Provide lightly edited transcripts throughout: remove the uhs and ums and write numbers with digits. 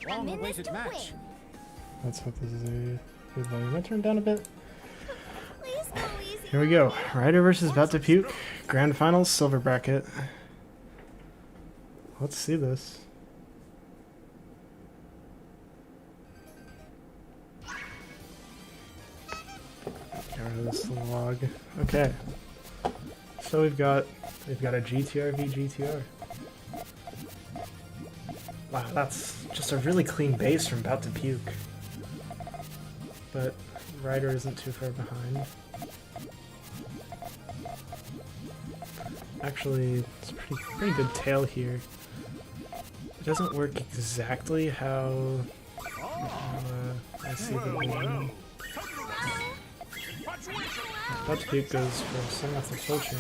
Long-awaited match. Let's hope this is a good volume. I turn down a bit. Please go easy. Here we go. Rider versus BOUT2PUKE. Grand Finals, silver bracket. Let's see this. Get rid of this log. Okay. So we've got a GTR v GTR. Wow, that's just a really clean base from BOUT2PUKE. But Rider isn't too far behind. Actually, it's a pretty good tail here. It doesn't work exactly how I see the game. BOUT2PUKE goes for sending off the full chain.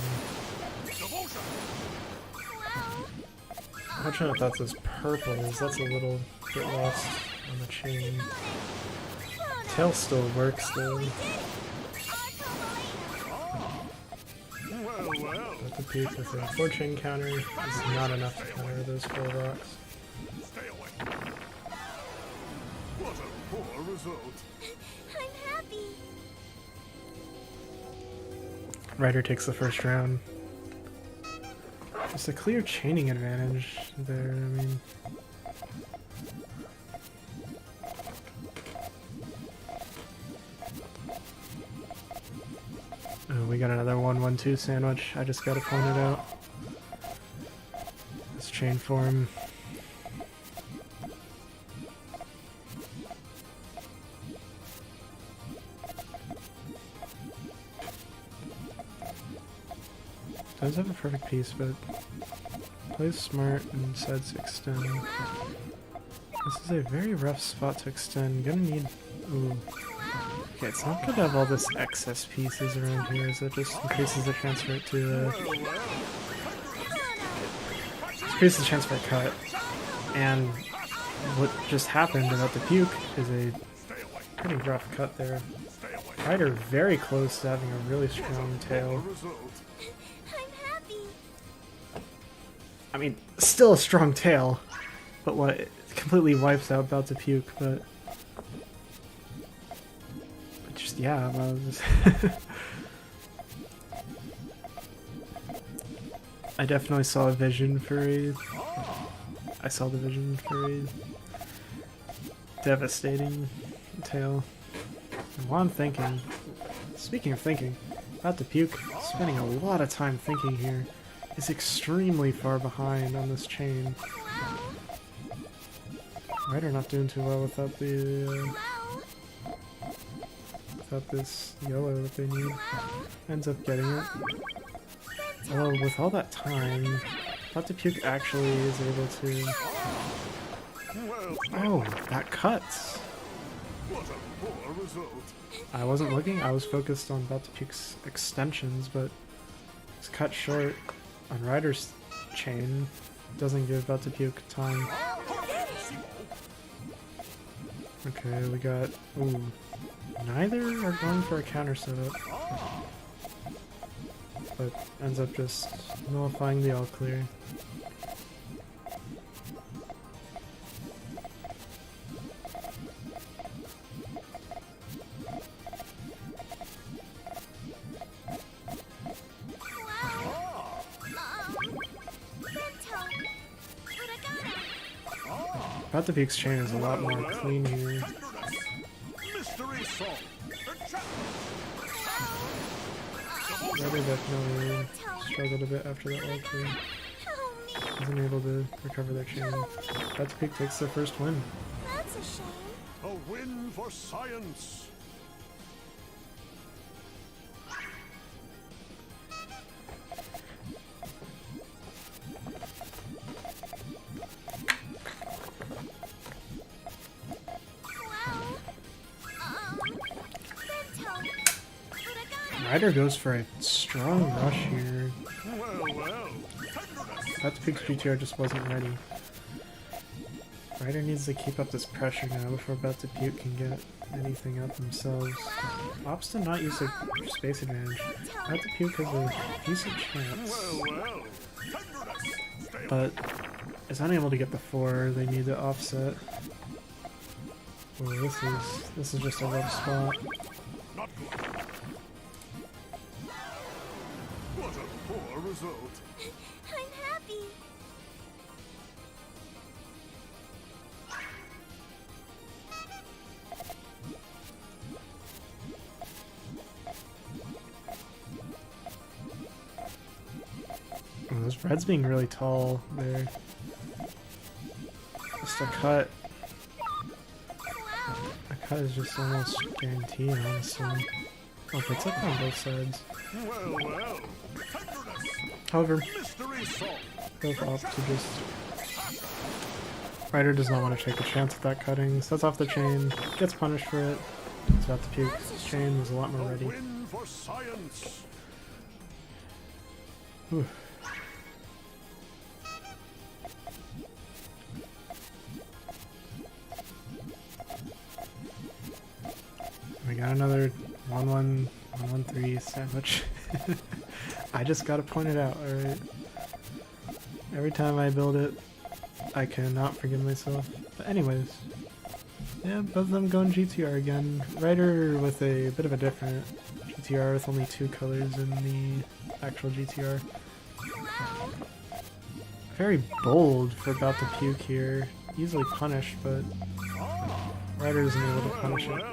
I'm trying to thought those purples, that's a little bit lost on the chain. Tail still works though. BOUT2PUKE with a 4-chain counter is not enough to counter those 4 rocks. What a poor result. I'm happy. Rider takes the first round. Just a clear chaining advantage there, I mean. Oh, we got another 1-1-2 sandwich. I just gotta point it out. This chain form. Does have a perfect piece, but plays smart and decides to extend. This is a very rough spot to extend. Gonna need. Ooh. Okay, it's not good to have all this excess pieces around here, as it just increases the chance for it to. Increases the chance for a cut. And what just happened about the puke is a pretty rough cut there. Rider very close to having a really strong tail. I mean, still a strong tail, but what it completely wipes out BOUT2PUKE, but just yeah, well, just I definitely saw a vision for a devastating tail. And while I'm thinking, speaking of thinking, BOUT2PUKE spending a lot of time thinking here. Is extremely far behind on this chain. Rider not doing too well without the without this yellow that they need. Ends up getting it. Although with all that time, BOUT2PUKE actually is able to. Oh, that cuts. I wasn't looking. I was focused on BOUT2PUKE's extensions, but it's cut short. On Rider's chain, doesn't give BOUT2PUKE time. Okay, we got. Ooh. Neither are going for a counter setup. But ends up just nullifying the all clear. BOUT2PUKE's chain is a lot more clean here. Rider definitely struggled a bit after that all clear. Wasn't able to recover their chain. BOUT2PUKE takes their first win. That's a shame. A win for science. Rider goes for a strong rush here. BOUT2PUKE's GTR just wasn't ready. Rider needs to keep up this pressure now before BOUT2PUKE can get anything out themselves. Opts to not use a space advantage. BOUT2PUKE has a decent chance, but is unable to get the 4. They need to offset. Ooh, this is just a rough spot. Not good. What a poor result. I'm happy. Oh, this red's being really tall there. Just a cut. Wow. A cut is just almost guaranteed, honestly. Oh, it's like on both sides. Well, well. Tenderness. However, Mystery song. both opt to just... Rider does not want to take a chance at that cutting. Sets off the chain, gets punished for it. It's about to puke. Chain was a lot more A ready. win for science. Whew. We got another 1-1-1-1-3 sandwich. I just gotta point it out, alright? Every time I build it, I cannot forgive myself. But anyways, yeah, both of them going GTR again. Rider with a bit of a different GTR with only 2 colors in the actual GTR. Wow. Very bold for about to puke here. Easily punished, but Rider isn't able to punish it.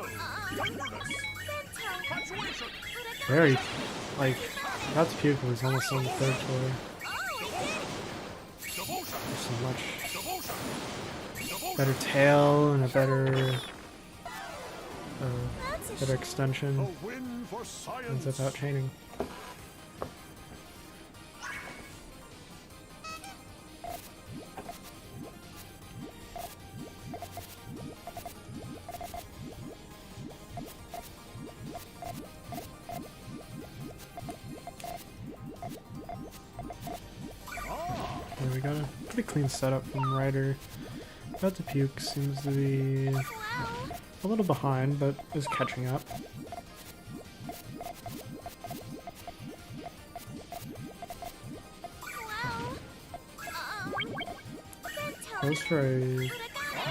Very, like, about to puke was almost on the 3rd toy. There's so much better tail and a better extension. A win for Ends science. up out chaining. Yeah, we got a pretty clean setup from Rider. About to puke seems to be a little behind, but is catching up. Goes for a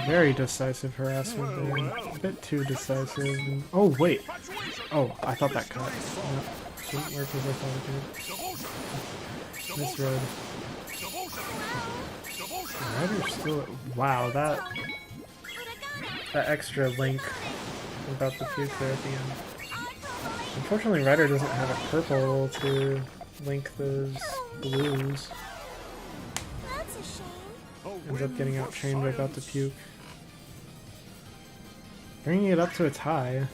very decisive harassment there. A bit too decisive. And, oh, wait! Oh, I thought that cut. No, didn't work as I thought it did. Misread. Rider's still... Wow, that extra link about the puke there at the end. Unfortunately, Rider doesn't have a purple to link those blues. That's a shame. Ends up getting out chained by about to puke. Bringing it up to a tie.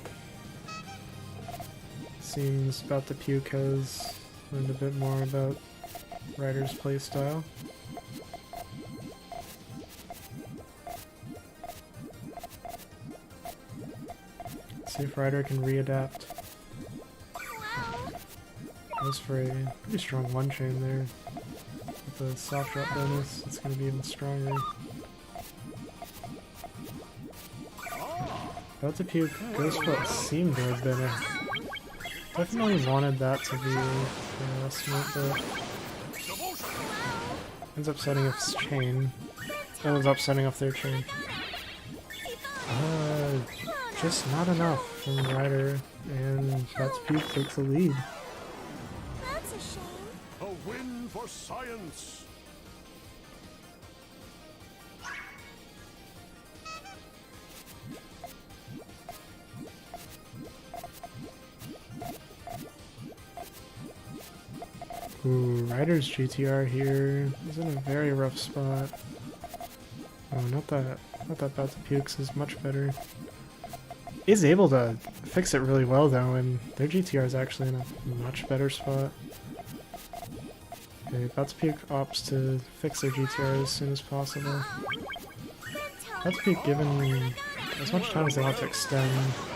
Seems about to puke has learned a bit more about Rider's playstyle. See if Rider can readapt. Goes for a pretty strong one chain there. With the soft drop bonus, it's going to be even stronger. About to puke goes for what seemed to have been a... Definitely wanted that to be an estimate, but... Ends up setting off his chain. Ends up setting off their chain. Just not enough from Rider, and BOUT2PUKE takes the lead. That's a shame. A win for science. Ooh, Rider's GTR here is in a very rough spot. Oh, not that BOUT2PUKE's is much better. Is able to fix it really well though, and their GTR is actually in a much better spot. Okay, BOUT2PUKE opts to fix their GTR as soon as possible. BOUT2PUKE given as much time as they want to extend,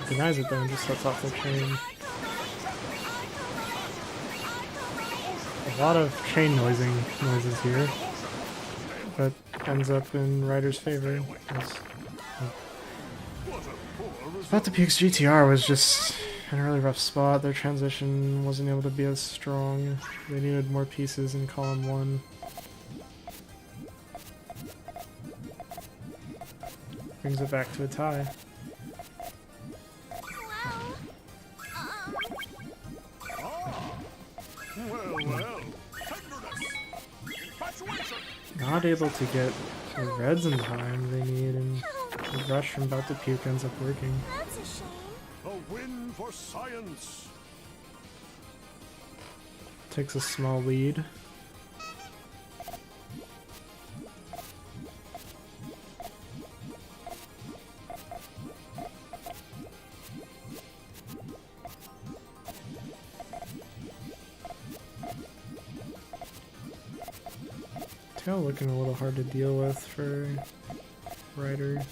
denies it though and just sets off their chain. A lot of chain noises here, but ends up in Rider's favor. BOUT2PUKE's GTR was just in a really rough spot. Their transition wasn't able to be as strong. They needed more pieces in column 1. Brings it back to a tie. Well. Tenderness. Infatuation. Not able to get the reds in time they need, and the rush from BOUT2PUKE ends up working. That's a shame. A win for science. Takes a small lead. Tail looking a little hard to deal with for Rider.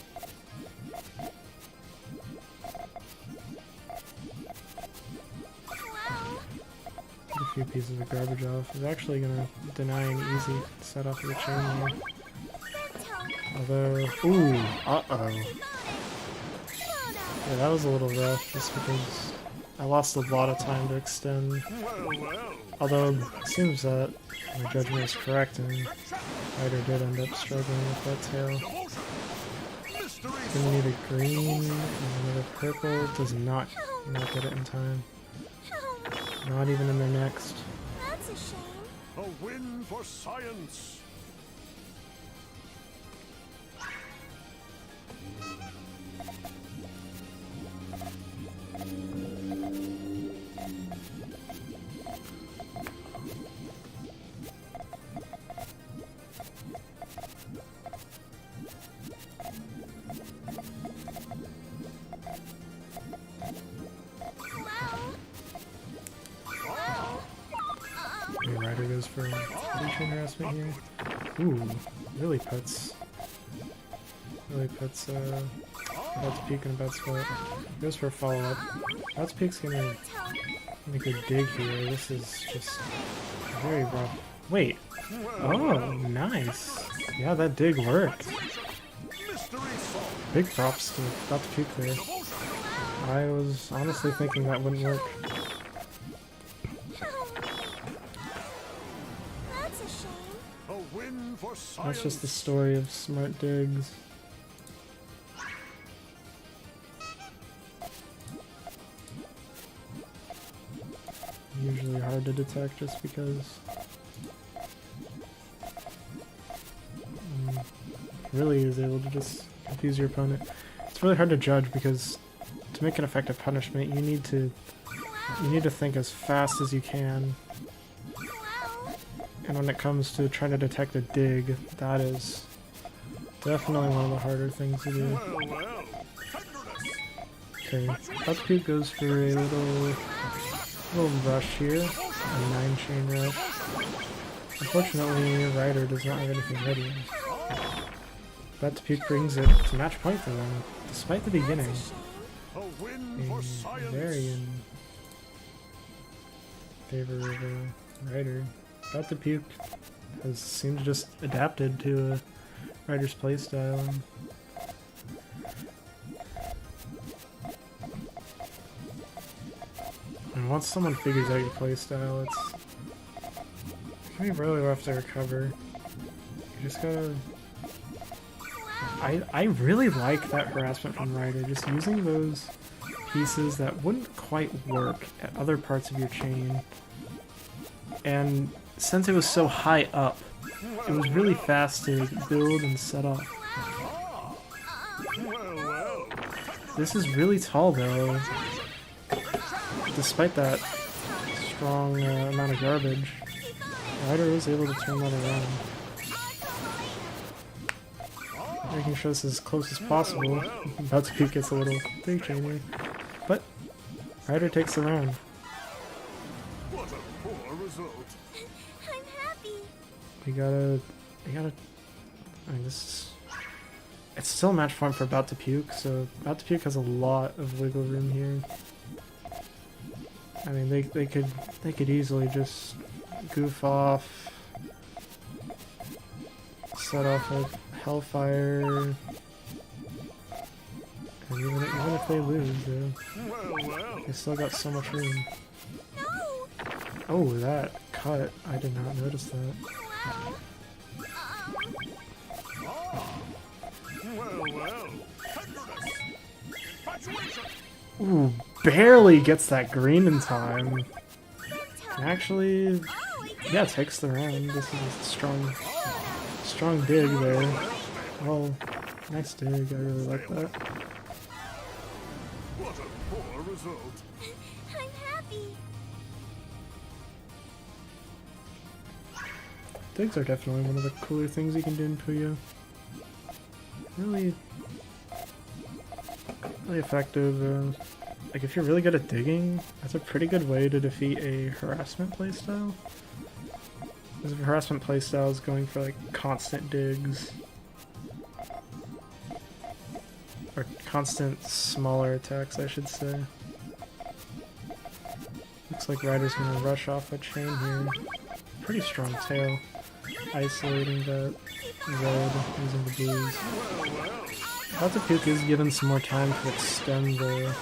Wow. Get a few pieces of garbage off. Is actually gonna deny an easy set off of the chain there. Although, ooh, uh-oh. Yeah, that was a little rough just because I lost a lot of time to extend. Well. Although it seems that my judgment is correct and Rider did end up struggling with that tail. Devotion. Mystery Gonna need a green and another purple. Does not get it in time. Oh, Not even in their next. that's a shame. A win for science. Okay, Rider goes for chain harassment here. Ooh, really puts BOUT2PUKE in a bad spot. Goes for a follow-up. BOUT2PUKE's gonna make a dig here. This is just very rough. Wait. Oh, nice. Yeah, that dig worked. Mystery solved. Big props to BOUT2PUKE there. I was honestly thinking that wouldn't work. That's a shame. A win for science. That's just the story of smart digs. Usually hard to detect just because really is able to just confuse your opponent. It's really hard to judge because to make an effective punishment you need to think as fast as you can. And when it comes to trying to detect a dig, that is definitely one of the harder things to do. Well. Okay, BOUT2PUKE goes for a little rush here, a 9-chain rush. Unfortunately, Rider does not have anything ready. BOUT2PUKE brings it to match point for them, despite the beginning A win being for science. very in favor of Rider. BOUT2PUKE has seemed to just adapted to Rider's playstyle. And once someone figures out your playstyle, it can be really rough to recover. You just gotta... I really like that harassment from Rider, just using those pieces that wouldn't quite work at other parts of your chain. And since it was so high up, it was really fast to build and set up. Well. This is really tall though, despite that strong amount of garbage. Rider was able to turn that around. Making sure this is as close as possible. BOUT2PUKE gets a little big chain here. But Rider takes the round. What a poor result. I'm happy. You gotta, I mean, it's still match point for BOUT2PUKE, so BOUT2PUKE has a lot of wiggle room here. I mean, they could easily just goof off, set off a Hellfire, and even if they lose, they still got so much room. No. Oh, that cut! I did not notice that. Well. Ooh, barely gets that green in time. Actually, yeah, takes the round. This is a strong dig there. Oh, nice dig. I really like that. What a poor result. I'm happy. Digs are definitely one of the cooler things you can do in Puyo. Really effective. Like if you're really good at digging, that's a pretty good way to defeat a harassment playstyle. Because if a harassment playstyle is going for like constant digs, or constant smaller attacks, I should say. Looks like Rider's gonna rush off a chain here. Pretty strong tail, isolating that red using the blues. BOUT2PUKE is given some more time to extend the.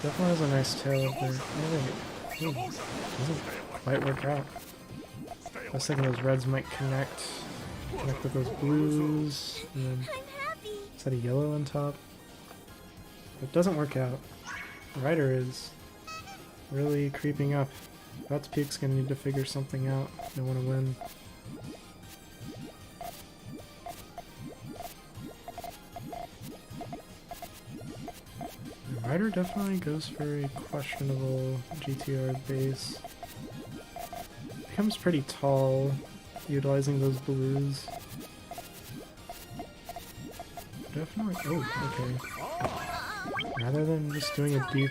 Definitely has a nice tail up there. Oh wait, ooh, doesn't quite work out. I was thinking those reds might connect with those blues, and then is that a yellow on top? It doesn't work out. Rider is really creeping up. BOUT2PUKE's gonna need to figure something out if they want to win. Rider definitely goes for a questionable GTR base. Becomes pretty tall, utilizing those blues. Definitely. Oh, okay. Rather than just doing a deep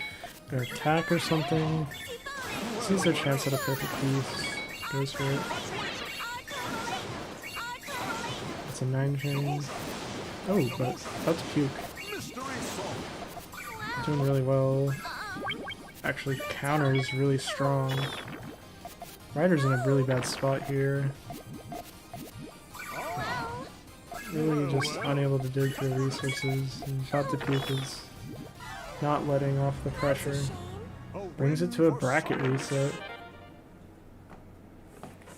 attack or something, sees their chance at a perfect piece. Goes for it. It's a 9 chain. Oh, but BOUT2PUKE. Doing really well. Actually counters really strong. Rider's in a really bad spot here. Really just unable to dig for resources, and BOUT2PUKE is not letting off the pressure. Brings it to a bracket reset.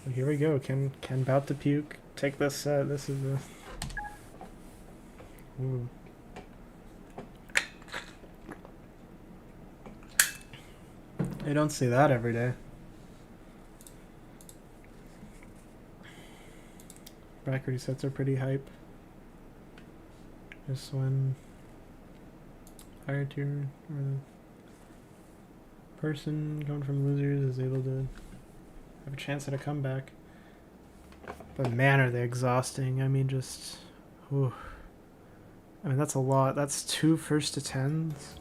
And here we go. Can BOUT2PUKE take this set? This is a... Ooh. I don't see that every day. Bracket resets are pretty hype. Just when higher tier or the person going from losers is able to have a chance at a comeback. But man, are they exhausting. I mean, just... Whew. I mean, that's a lot. That's 2 first to 10s.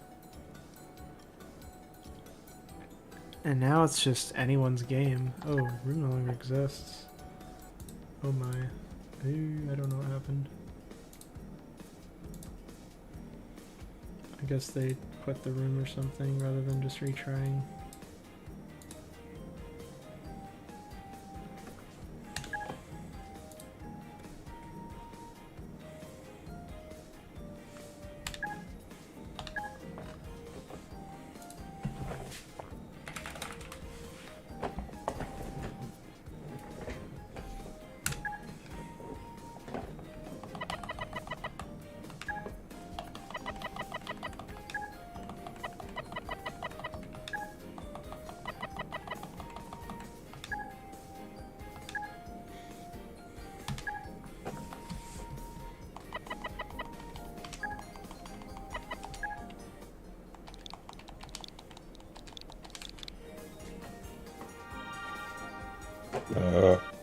And now it's just anyone's game. Oh, room no longer exists. Oh my. Ooh, I don't know what happened. I guess they quit the room or something rather than just retrying.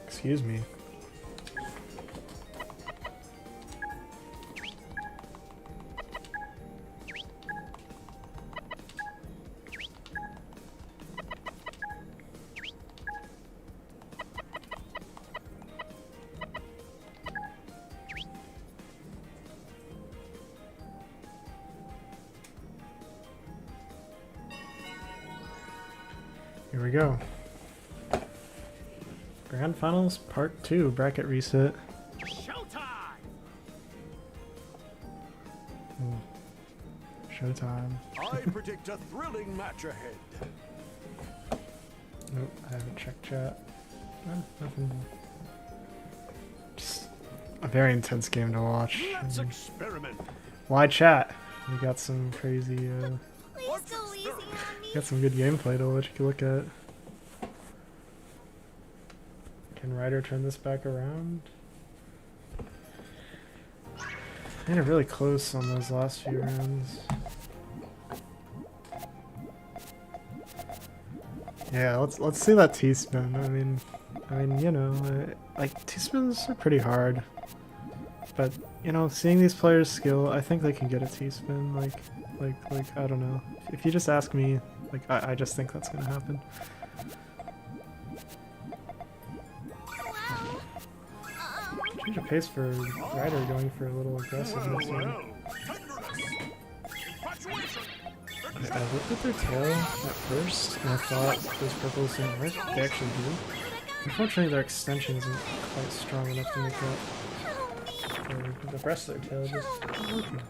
Excuse me. Here we go. Grand Finals Part 2 bracket reset. Showtime! Showtime. I predict a thrilling match ahead. Nope, I haven't checked chat. Nothing. Just a very intense game to watch. Let's experiment. Why chat? We got some crazy, Please go easy on me. got some good gameplay to let you look at. Can Rider turn this back around? Made it really close on those last few rounds. Yeah, let's see that T-spin. I mean, you know, like T-spins are pretty hard, but you know, seeing these players skill, I think they can get a T-spin. Like I don't know. If you just ask me, like I just think that's gonna happen. Change of pace for Rider going for a little aggressiveness. I looked at their tail at first and I thought those purples didn't work. They actually do. Unfortunately, their extension isn't quite strong enough to make up for the rest of their tail just not working.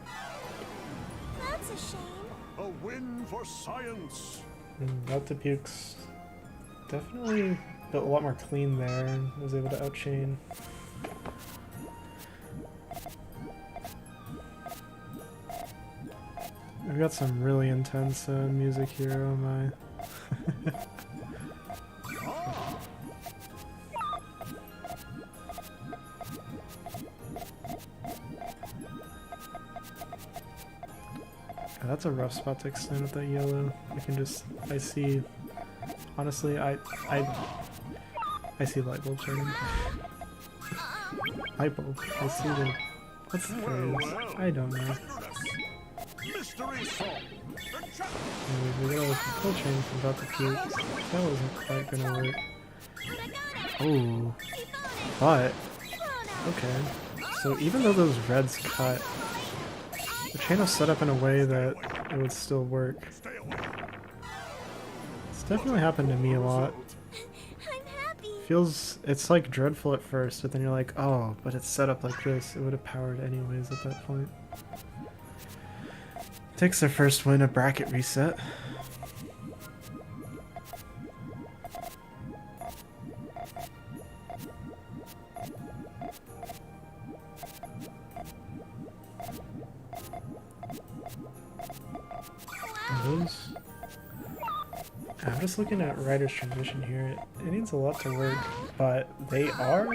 That's a shame. A win for science. And BOUT2PUKE's definitely built a lot more clean there and was able to outchain. We've got some really intense music here, oh my. Yeah, that's a rough spot to extend with that yellow. I see, honestly, I see light bulb turning. Light bulb, I see the, what's the phrase? I don't know. Anyways, we got a full chain from BOUT2PUKE. That wasn't quite gonna work. Oh, but okay. So even though those reds cut, the chain was set up in a way that it would still work. It's definitely happened to me a lot. I'm happy. It's like dreadful at first, but then you're like, oh, but it's set up like this. It would have powered anyways at that point. Takes their first win, a bracket reset. I'm just looking at Rider's transition here. It needs a lot to work, but they are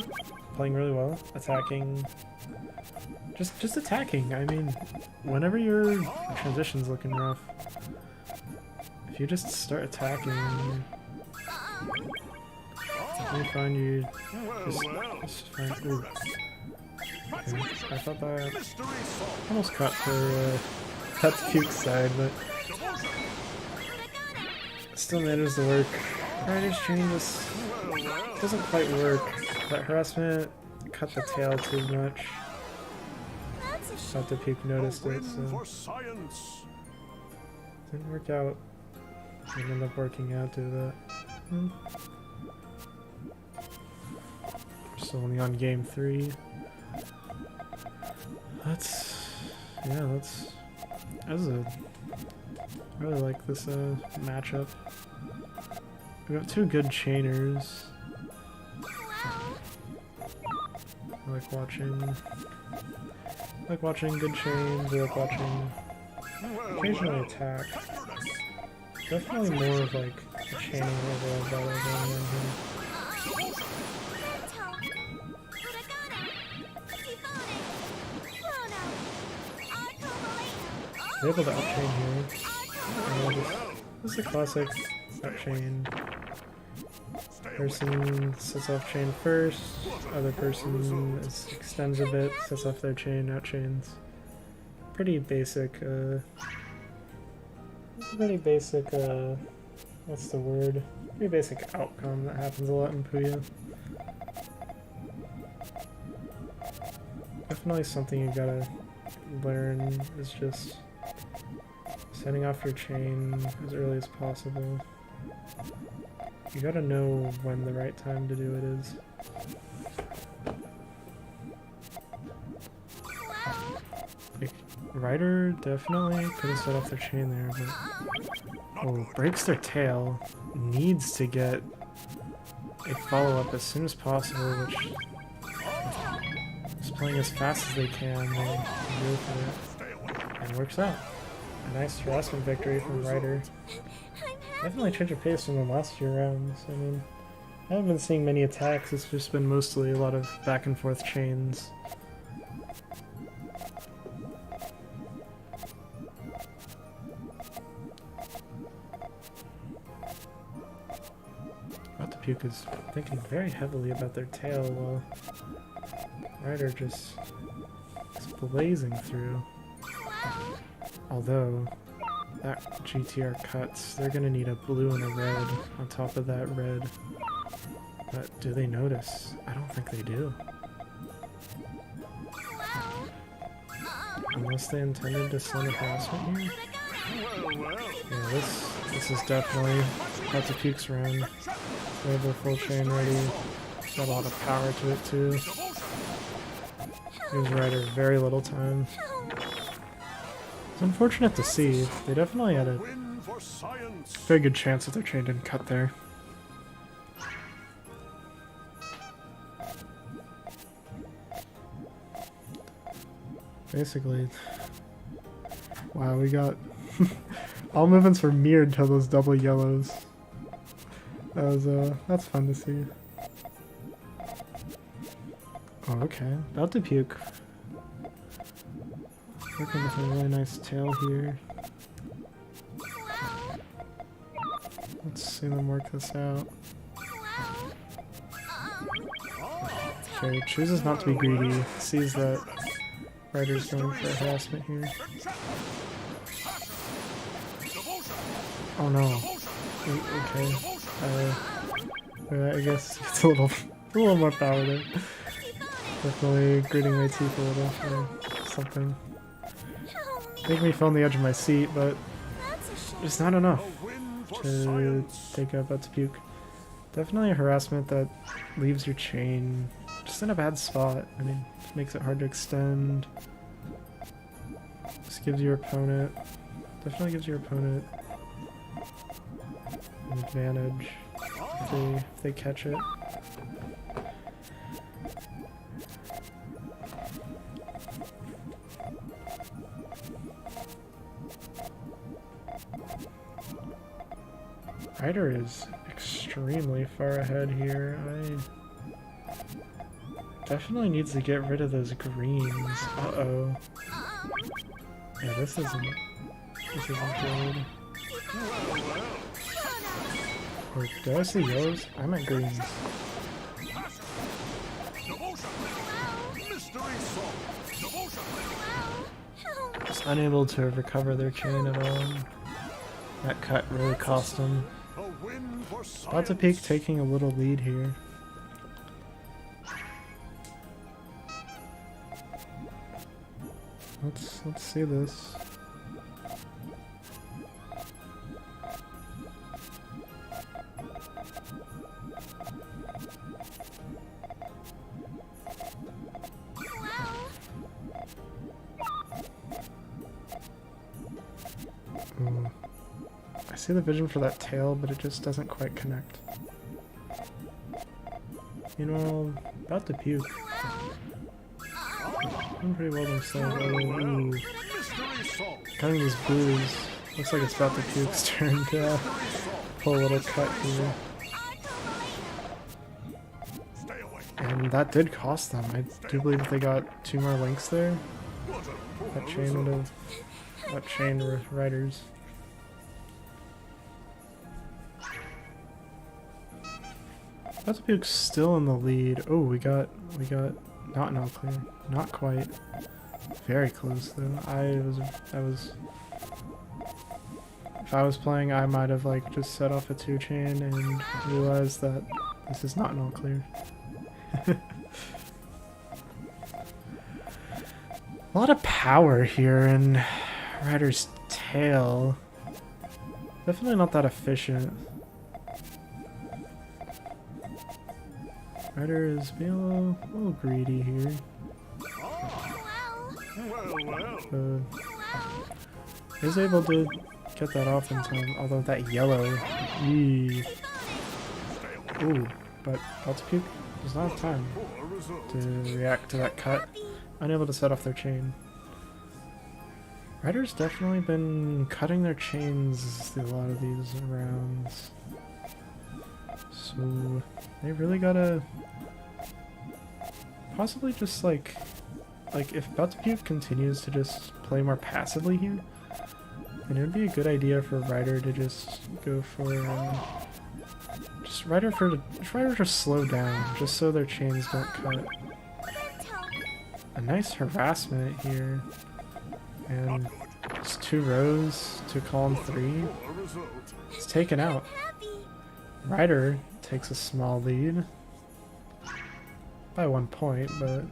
playing really well, attacking. Just attacking. I mean, whenever your transition's looking rough, if you just start attacking, you find you just find. Ooh. Okay. I thought that almost cut for BOUT2PUKE's side, but still manages to work. Rider's chain just doesn't quite work. That harassment cut the tail too much. BOUT2PUKE noticed it, so didn't work out. Didn't end up working out to that. We're still only on game 3. I really like this matchup. We have two good chainers. I like watching good chains. I like watching occasionally attack. Definitely more of like a chaining overall battle going on here. They're able to upchain here. This is a classic upchain. Person sets off chain first, other person extends a bit, sets off their chain, outchains. Pretty basic, what's the word? Pretty basic outcome that happens a lot in Puyo. Definitely something you gotta learn is just setting off your chain as early as possible. You gotta know when the right time to do it is. Like, Rider definitely could have set off their chain there, but breaks their tail, needs to get a follow-up as soon as possible, which is playing as fast as they can. They go for it, and works out. A nice harassment victory from Rider. Definitely change of pace from the last few rounds. I mean, I haven't been seeing many attacks, it's just been mostly a lot of back and forth chains. BOUT2PUKE is thinking very heavily about their tail while Rider just is blazing through. Although, that GTR cuts, they're gonna need a blue and a red on top of that red. But do they notice? I don't think they do. Unless they intended to send a harassment here? Yeah, this is definitely BOUT2PUKE's round. They have their full chain ready. Got a lot of power to it too. Gives Rider very little time. It's unfortunate to see. They definitely had a very good chance that their chain didn't cut there. Basically, wow, we got all movements were mirrored to those double yellows. That was that's fun to see. Oh, okay, BOUT2PUKE working with a really nice tail here. Let's see them work this out. Okay, chooses not to be greedy. Sees that Rider's going for harassment here. Oh no. Okay. I guess it's a little more power there. Definitely gritting my teeth a little or something. Make me feel on the edge of my seat, but just not enough to take out BOUT2PUKE. Definitely a harassment that leaves your chain just in a bad spot. I mean, just makes it hard to extend. Just gives your opponent, definitely gives your opponent an advantage if they catch it. Rider is extremely far ahead here. Definitely needs to get rid of those greens. Uh-oh. Yeah, this isn't good. Or did I see yellows? I meant greens. Just unable to recover their chain at all. That cut really cost them. BOUT2PUKE taking a little lead here. Let's see this. I see the vision for that tail, but it just doesn't quite connect. You know, BOUT2PUKE. Doing pretty well themselves. Ooh. Kind of these blues. Looks like it's BOUT2PUKE's turn to pull a little cut here. And that did cost them. I do believe if they got 2 more links there, that chain would have chained with Riders. BOUT2PUKE's still in the lead. Oh, we got not an all clear. Not quite. Very close though. If I was playing, I might have like just set off a 2 chain and realized that this is not an all clear. A lot of power here in Rider's tail. Definitely not that efficient. Rider is being a little greedy here. Is able to get that off in time, although that yellow. Eee. Ooh, but BOUT2PUKE does not have time to react to that cut. Unable to set off their chain. Rider's definitely been cutting their chains through a lot of these rounds. So they really gotta possibly just like if BOUT2PUKE continues to just play more passively here, then it would be a good idea for Rider to just go for just Rider to slow down, just so their chains don't cut. A nice harassment here, and just 2 rows to column 3. It's taken out. Rider takes a small lead by 1 point, but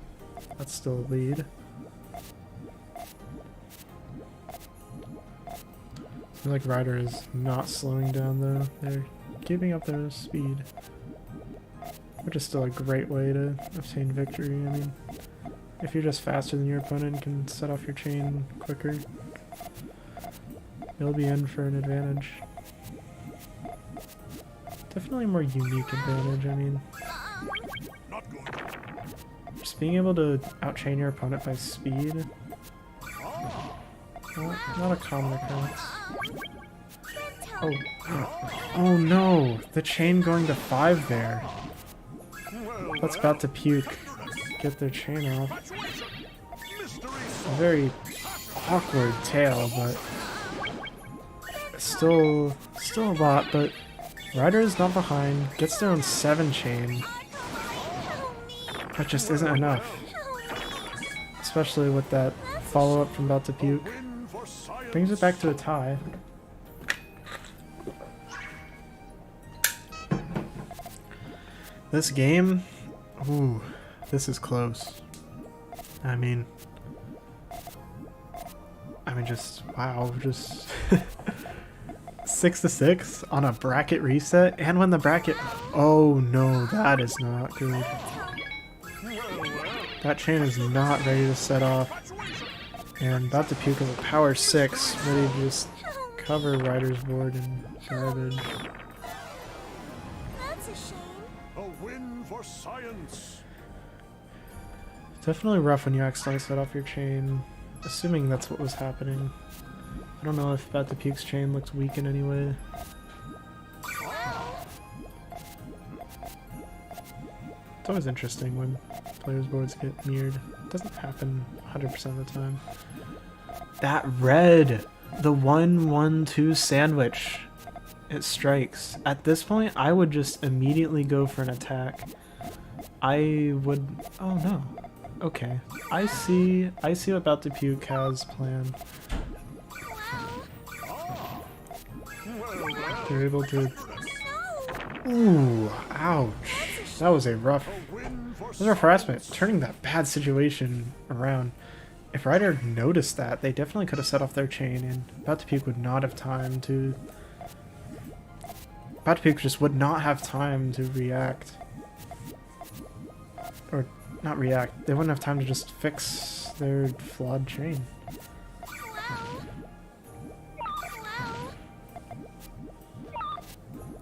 that's still a lead. Seems like Rider is not slowing down though. They're keeping up their speed, which is still a great way to obtain victory. I mean, if you're just faster than your opponent and can set off your chain quicker, you'll be in for an advantage. Definitely a more unique advantage, I mean. Just being able to outchain your opponent by speed, well, not a common occurrence. Oh no! The chain going to 5 there. That's BOUT2PUKE get their chain off. A very awkward tail, but still a lot, but Rider is not behind, gets their own 7 chain. That just isn't enough. Especially with that follow-up from BOUT2PUKE. Brings it back to a tie. This game, ooh, this is close. I mean, just, wow, just 6-6 on a bracket reset, and when the bracket, oh no, that is not good. That chain is not ready to set off, and BOUT2PUKE is a power 6, ready to just cover Rider's board in garbage. That's a shame. A win for science. Definitely rough when you accidentally set off your chain, assuming that's what was happening. I don't know if BOUT2PUKE's chain looks weak in any way. It's always interesting when players' boards get mirrored. It doesn't happen 100% of the time. That red! The 1-1-2 sandwich! It strikes. At this point, I would just immediately go for an attack. I would... oh no. Okay. I see what BOUT2PUKE has planned. They're able to... ooh, ouch. That was a rough harassment. Turning that bad situation around. If Rider noticed that, they definitely could have set off their chain, and BOUT2PUKE would not have time to... BOUT2PUKE just would not have time to react. Or, not react. They wouldn't have time to just fix their flawed chain.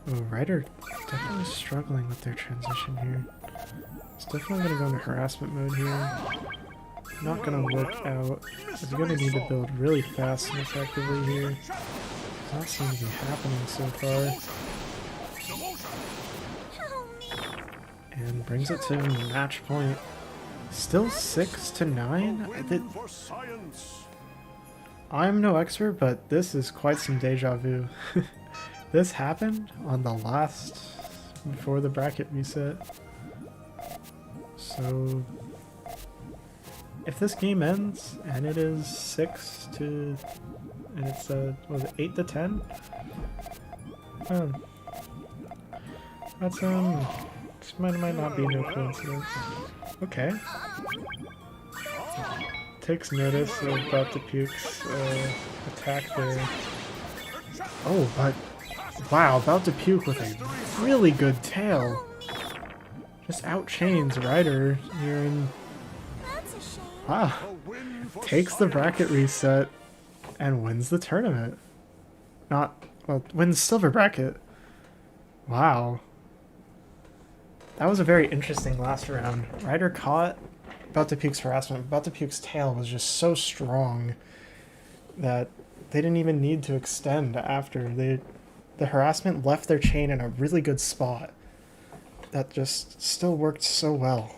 Oh, Rider definitely struggling with their transition here. It's definitely going to go into harassment mode here. Not going to work out. They're going to need to build really fast and effectively here. Does not seem to be happening so far. And brings it to match point. Still 6-9? I'm no expert, but this is quite some deja vu. This happened on the last, before the bracket reset. So, if this game ends and it is 6-, and it's was it 8-10? That's this might not be no coincidence. Okay. Takes notice of BOUT2PUKE's attack there. Oh, but wow, BOUT2PUKE with a really good tail. Just outchains Rider here and wow. Takes the bracket reset and wins the tournament. Wins silver bracket. Wow. That was a very interesting last round. Rider caught BOUT2PUKE's harassment. BOUT2PUKE's tail was just so strong that they didn't even need to extend after. The harassment left their chain in a really good spot. that just still worked so well.